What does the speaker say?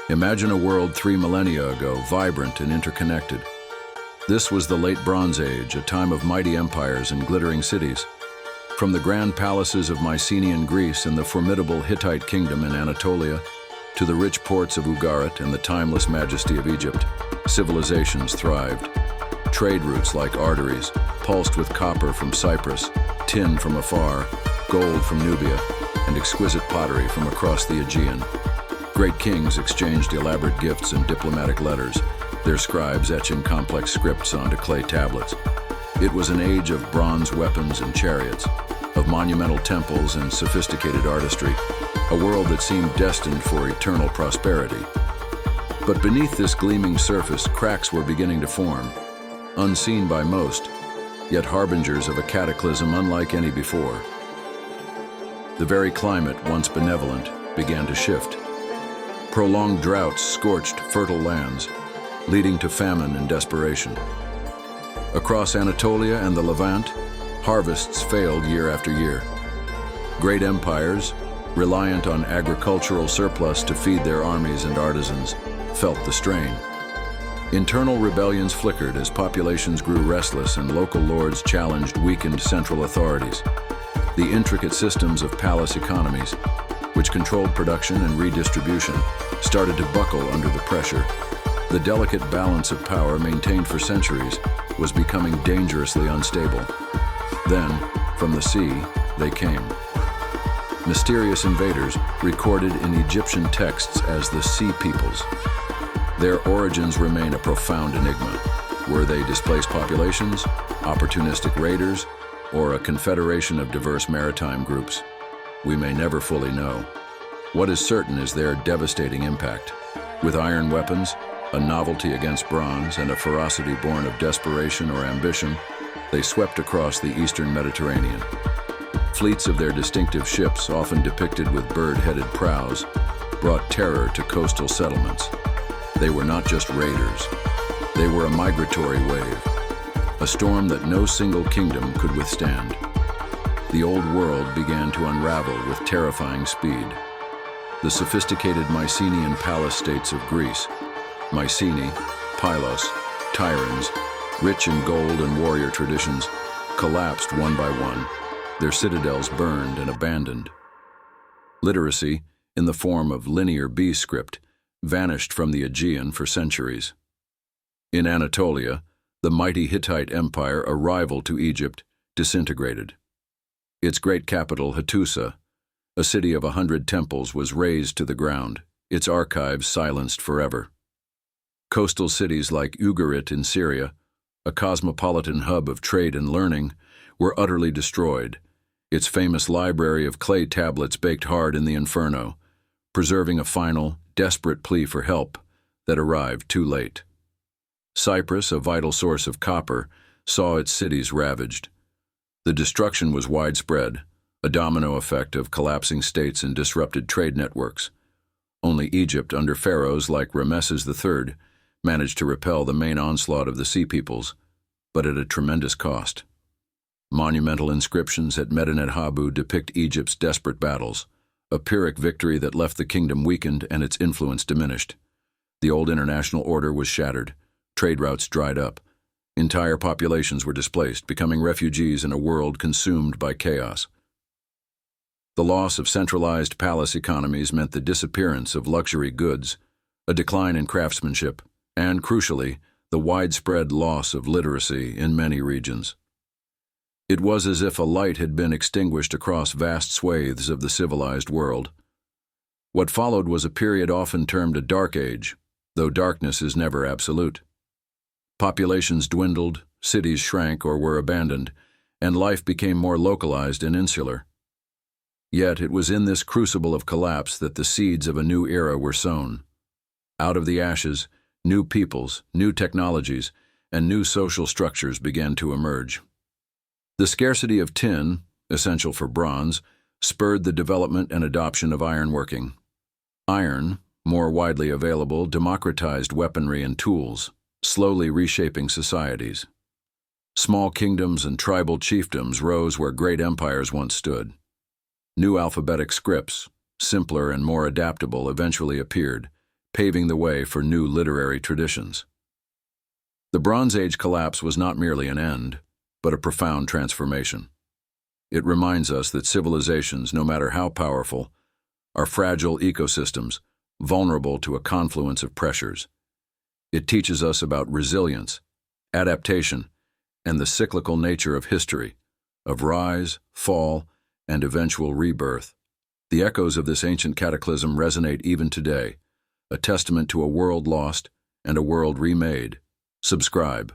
Imagine a world 3 millennia ago, vibrant and interconnected. This was the late Bronze Age, a time of mighty empires and glittering cities. From the grand palaces of Mycenaean Greece and the formidable Hittite kingdom in Anatolia, to the rich ports of Ugarit and the timeless majesty of Egypt, civilizations thrived. Trade routes like arteries, pulsed with copper from Cyprus, tin from afar, gold from Nubia, and exquisite pottery from across the Aegean. Great kings exchanged elaborate gifts and diplomatic letters, their scribes etching complex scripts onto clay tablets. It was an age of bronze weapons and chariots, of monumental temples and sophisticated artistry, a world that seemed destined for eternal prosperity. But beneath this gleaming surface, cracks were beginning to form, unseen by most, yet harbingers of a cataclysm unlike any before. The very climate, once benevolent, began to shift. Prolonged droughts scorched fertile lands, leading to famine and desperation. Across Anatolia and the Levant, harvests failed year after year. Great empires, reliant on agricultural surplus to feed their armies and artisans, felt the strain. Internal rebellions flickered as populations grew restless and local lords challenged weakened central authorities. The intricate systems of palace economies, which controlled production and redistribution, started to buckle under the pressure. The delicate balance of power maintained for centuries was becoming dangerously unstable. Then, from the sea, they came. Mysterious invaders recorded in Egyptian texts as the Sea Peoples. Their origins remain a profound enigma. Were they displaced populations, opportunistic raiders, or a confederation of diverse maritime groups? We may never fully know. What is certain is their devastating impact. With iron weapons, a novelty against bronze, and a ferocity born of desperation or ambition, they swept across the eastern Mediterranean. Fleets of their distinctive ships, often depicted with bird-headed prows, brought terror to coastal settlements. They were not just raiders. They were a migratory wave, a storm that no single kingdom could withstand. The old world began to unravel with terrifying speed. The sophisticated Mycenaean palace states of Greece, Mycenae, Pylos, Tyrans, rich in gold and warrior traditions, collapsed one by one, their citadels burned and abandoned. Literacy, in the form of linear B script, vanished from the Aegean for centuries. In Anatolia, the mighty Hittite Empire, a rival to Egypt, disintegrated. Its great capital, Hattusa, a city of 100 temples, was razed to the ground, its archives silenced forever. Coastal cities like Ugarit in Syria, a cosmopolitan hub of trade and learning, were utterly destroyed, its famous library of clay tablets baked hard in the inferno, preserving a final, desperate plea for help that arrived too late. Cyprus, a vital source of copper, saw its cities ravaged. The destruction was widespread, a domino effect of collapsing states and disrupted trade networks. Only Egypt, under pharaohs like Ramesses III, managed to repel the main onslaught of the Sea Peoples, but at a tremendous cost. Monumental inscriptions at Medinet Habu depict Egypt's desperate battles, a Pyrrhic victory that left the kingdom weakened and its influence diminished. The old international order was shattered, trade routes dried up, entire populations were displaced, becoming refugees in a world consumed by chaos. The loss of centralized palace economies meant the disappearance of luxury goods, a decline in craftsmanship, and, crucially, the widespread loss of literacy in many regions. It was as if a light had been extinguished across vast swathes of the civilized world. What followed was a period often termed a dark age, though darkness is never absolute. Populations dwindled, cities shrank or were abandoned, and life became more localized and insular. Yet it was in this crucible of collapse that the seeds of a new era were sown. Out of the ashes, new peoples, new technologies, and new social structures began to emerge. The scarcity of tin, essential for bronze, spurred the development and adoption of ironworking. Iron, more widely available, democratized weaponry and tools, slowly reshaping societies. Small kingdoms and tribal chiefdoms rose where great empires once stood. New alphabetic scripts, simpler and more adaptable, eventually appeared, paving the way for new literary traditions. The Bronze Age collapse was not merely an end, but a profound transformation. It reminds us that civilizations, no matter how powerful, are fragile ecosystems, vulnerable to a confluence of pressures. It teaches us about resilience, adaptation, and the cyclical nature of history, of rise, fall, and eventual rebirth. The echoes of this ancient cataclysm resonate even today, a testament to a world lost and a world remade. Subscribe.